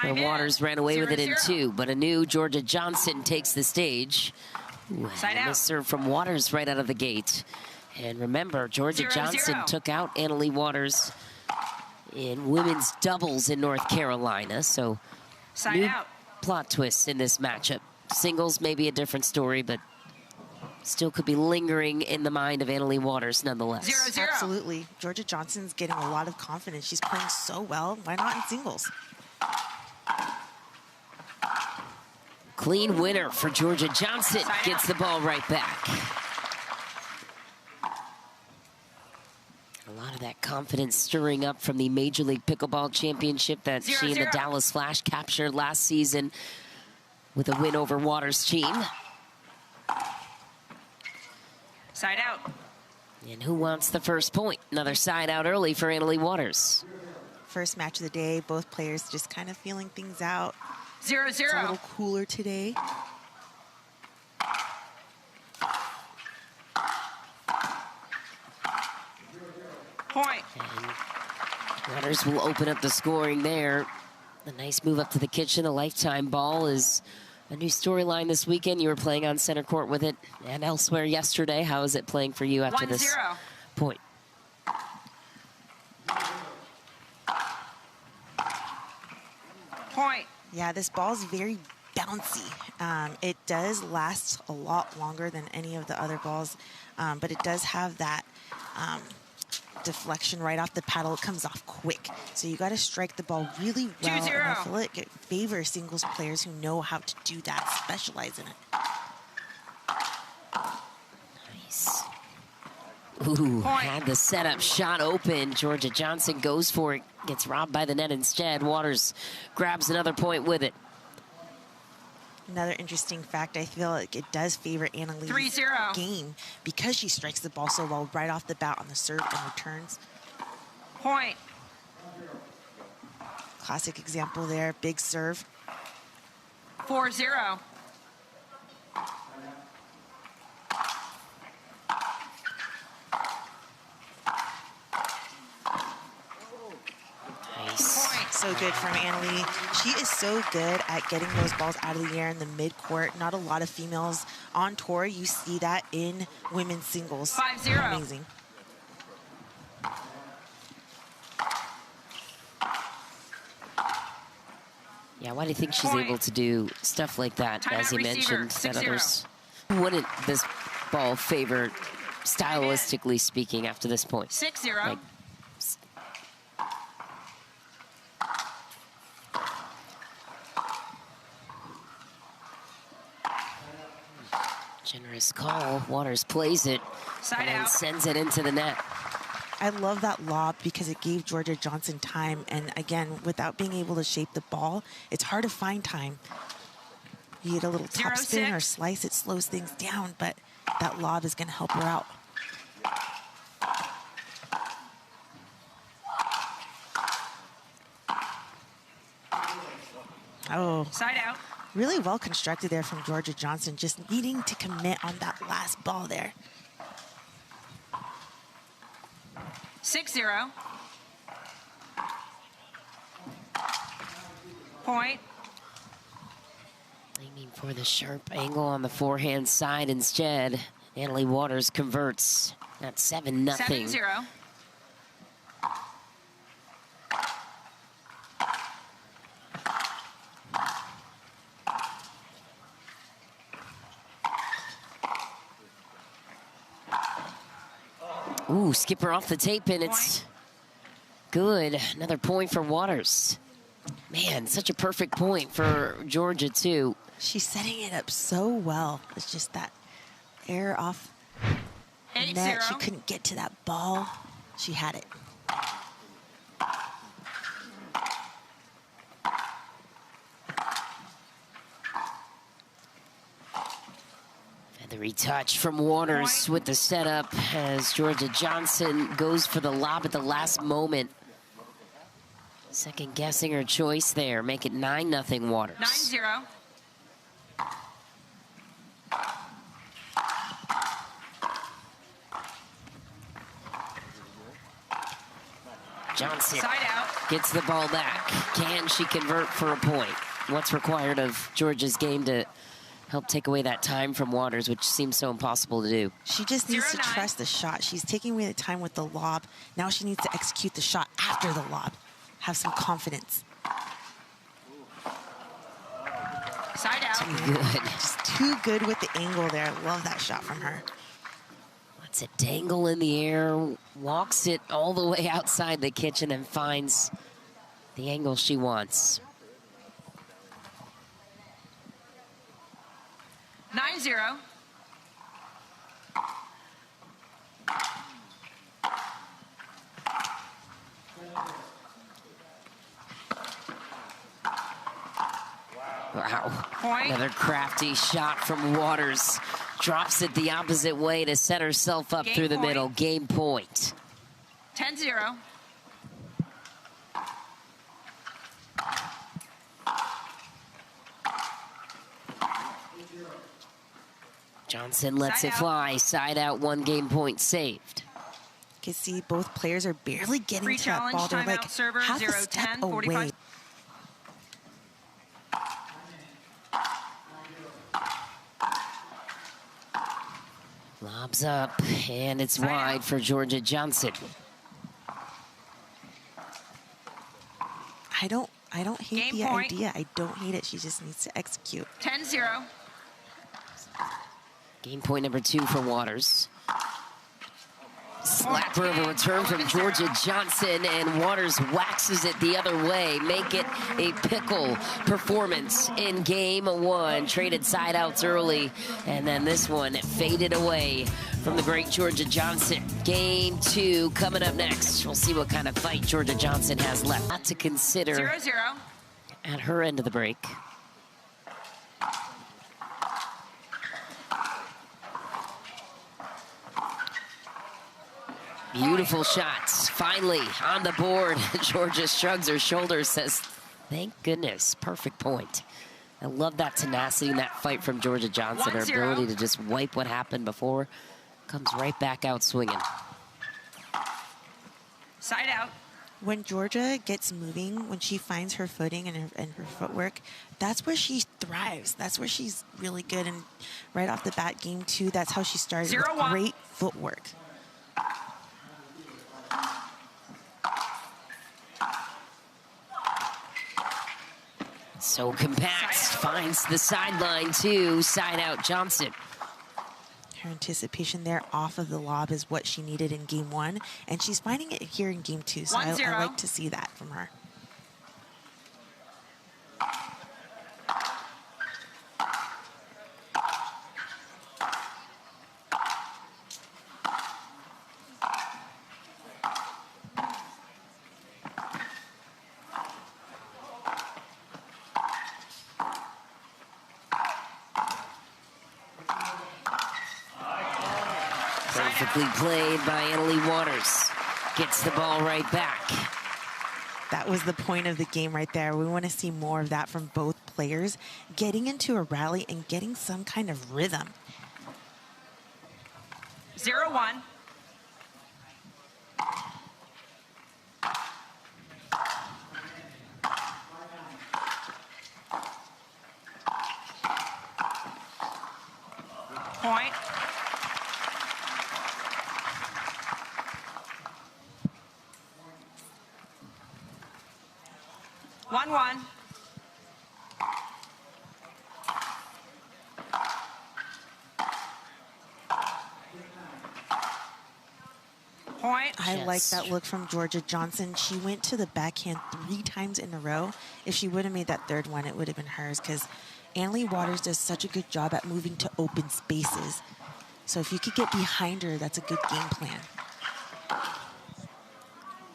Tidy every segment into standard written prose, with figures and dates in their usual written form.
The Waters ran away with it in 2, but a new Jorja Johnson takes the stage. Ooh, and a serve from Waters right out of the gate. And remember, Jorja Johnson took out Leigh Waters in women's doubles in North Carolina. So new plot twists in this matchup. Singles may be a different story, but still could be lingering in the mind of Leigh Waters nonetheless. 0-0. Absolutely. Jorja Johnson's getting a lot of confidence. She's playing so well. Why not in singles? Clean winner for Jorja Johnson. Gets the ball right back. A lot of that confidence stirring up from the Major League Pickleball Championship that she and the Dallas Flash captured last season with a win over Waters' team. Side out. And who wants the first point? Another side out early for Leigh Waters. First match of the day, both players just kind of feeling things out. 0-0. It's a little cooler today. Point. And Waters will open up the scoring there. A nice move up to the kitchen. A lifetime ball is a new storyline this weekend. You were playing on center court with it and elsewhere yesterday. How is it playing for you after this point? Point. Yeah, this ball's very bouncy. It does last a lot longer than any of the other balls, but it does have that deflection right off the paddle. It comes off quick. So you got to strike the ball really well. 2-0. And I feel like it favors singles players who know how to do that, specialize in it. Nice. Ooh, had the setup shot open. Jorja Johnson goes for it. Gets robbed by the net instead. Waters grabs another point with it. Another interesting fact, I feel like it does favor Leig's 3-0 game because she strikes the ball so well right off the bat on the serve and returns. Point. Classic example there, big serve. 4-0. Nice. So good from Leigh. She is so good at getting those balls out of the air in the mid-court. Not a lot of females on tour. You see that in women's singles. 5-0. Amazing. Yeah, why do you think she's able to do stuff like that, as you mentioned, that others wouldn't this ball favor, stylistically speaking, after this point? 6-0. Like, generous call. Waters plays it and sends it into the net. I love that lob because it gave Jorja Johnson time. And again, without being able to shape the ball, it's hard to find time. You get a little top spin or slice, it slows things down, but that lob is going to help her out. Oh. Side out. Really well constructed there from Jorja Johnson, just needing to commit on that last ball there. 6-0. Point. Aiming for the sharp angle on the forehand side instead. Leigh Waters converts. That's 7-0. 7-0. Ooh, skipper off the tape, and it's good. Another point for Waters. Man, such a perfect point for Jorja, too. She's setting it up so well. It's just that air off the net. She couldn't get to that ball. She had it. The retouch from Waters with the setup as Jorja Johnson goes for the lob at the last moment. Second guessing her choice there. Make it 9-0 Waters. 9-0. Johnson Side out. gets the ball back. Can she convert for a point? What's required of Georgia's game to help take away that time from Waters, which seems so impossible to do? She just needs to 0-9. trust the shot. She's taking away the time with the lob. Now she needs to execute the shot after the lob. Have some confidence. Side out. Too good. Just too good with the angle there. I love that shot from her. Lets it dangle in the air, walks it all the way outside the kitchen and finds the angle she wants. 9-0. Wow. Point. Another crafty shot from Waters. Drops it the opposite way to set herself up Game through the point. middle. Game point. 10-0. Johnson lets Side it out. fly. Side out, 1 game point saved. You can see both players are barely getting Free to that challenge, ball. They're timeout, like server, half 0, a step 10, away. 45. Lobs up, and it's Side wide out. for Jorja Johnson. I don't hate Game the point. idea. I don't hate it. She just needs to execute. 10-0. Game point number 2 for Waters. Slapper of a return from Jorja Johnson, and Waters waxes it the other way. Make it a pickle performance in game 1. Traded side outs early, and then this one faded away from the great Jorja Johnson. Game 2 coming up next. We'll see what kind of fight Jorja Johnson has left. Lot to consider 0-0. at her end of the break. Beautiful shots. Finally on the board. Jorja shrugs her shoulders, says, thank goodness. Perfect point. I love that tenacity and that fight from Jorja Johnson. Her 1-0. ability to just wipe what happened before. Comes right back out swinging. Side out. When Jorja gets moving, when she finds her footing and her footwork, that's where she thrives. That's where she's really good. And right off the bat, game 2, that's how she started with 0-1. great footwork. So compact. Finds the sideline too. Side out Johnson. Her anticipation there off of the lob is what she needed in game 1, and she's finding it here in game 2. So I 1-0. like to see that from her. Perfectly played by Leigh Waters. Gets the ball right back. That was the point of the game right there. We want to see more of that from both players, getting into a rally and getting some kind of rhythm. 0-1. Point. One. Point. I like Yes. that look from Jorja Johnson. She went to the backhand 3 times in a row. If she would have made that 3rd one, it would have been hers, because Leigh Waters does such a good job at moving to open spaces. So if you could get behind her, that's a good game plan.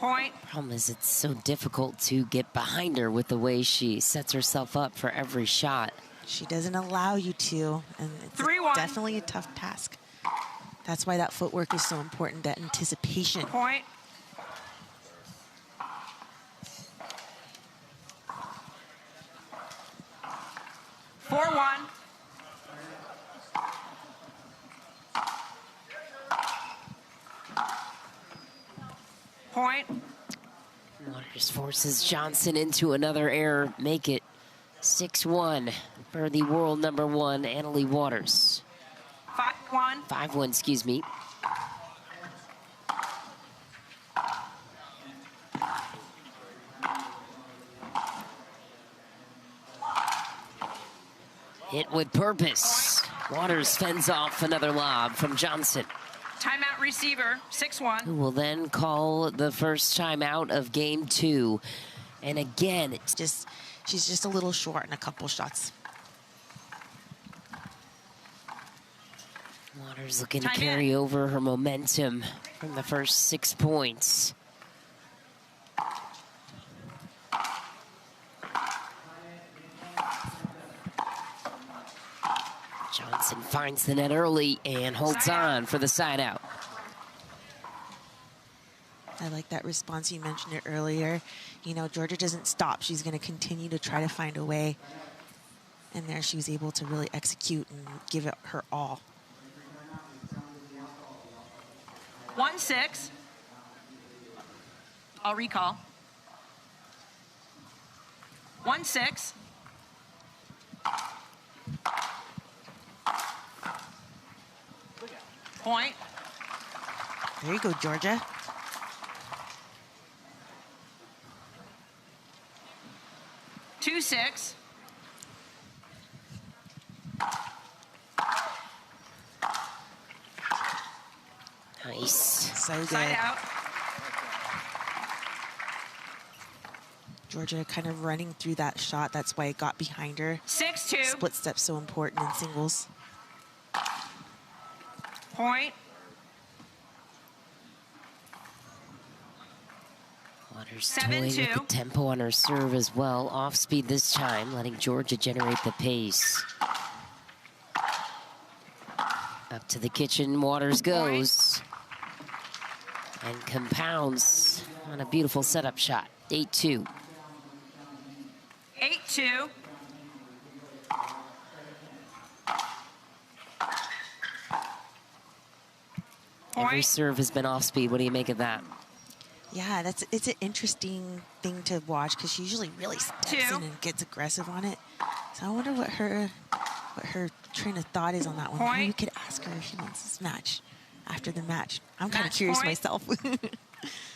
Point. Problem is it's so difficult to get behind her with the way she sets herself up for every shot. She doesn't allow you to, and it's 3-1. definitely a tough task. That's why that footwork is so important, that anticipation. Point. Four one. Point. Just forces Johnson into another error. Make it 6-1 for the world number 1, Leigh Waters. 5-1. 5-1, excuse me. Hit with purpose. Waters fends off another lob from Johnson. Timeout receiver, 6-1. Who will then call the first timeout of game 2. And again, it's just, she's just a little short in a couple shots. Waters looking to carry over her momentum from the first 6 points. Johnson finds the net early and holds on for the side out. I like that response. You mentioned it earlier. You know, Jorja doesn't stop. She's going to continue to try to find a way. And there she was able to really execute and give it her all. 1-6. I'll recall. 1-6. Point. There you go, Jorja. Two 6. Nice. So good. Side out. Jorja kind of running through that shot. That's why it got behind her. 6-2. Split step so important in singles. Point. Waters toying with the tempo on her serve as well. Off speed this time, letting Jorja generate the pace. Up to the kitchen, Waters goes. And compounds on a beautiful setup shot. 8-2. 8-2. Every serve has been off speed. What do you make of that? Yeah, it's an interesting thing to watch because she usually really steps in and gets aggressive on it. So I wonder what her train of thought is on that one. Point. Maybe we could ask her if she wants this match after the match. I'm kind of curious myself.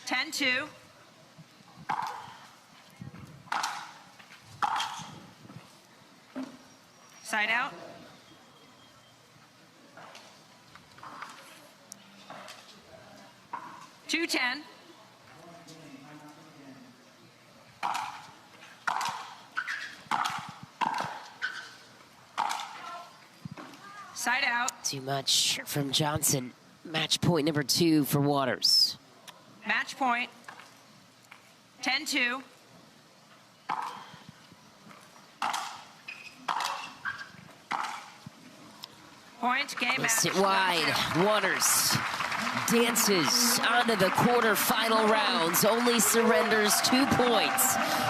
10-2. Side out. Two 10. Side out. Too much from Johnson. Match point number 2 for Waters. Match point. 10-2. Point, game Missed match. it wide. Waters dances onto the quarterfinal rounds. Only surrenders 2 points.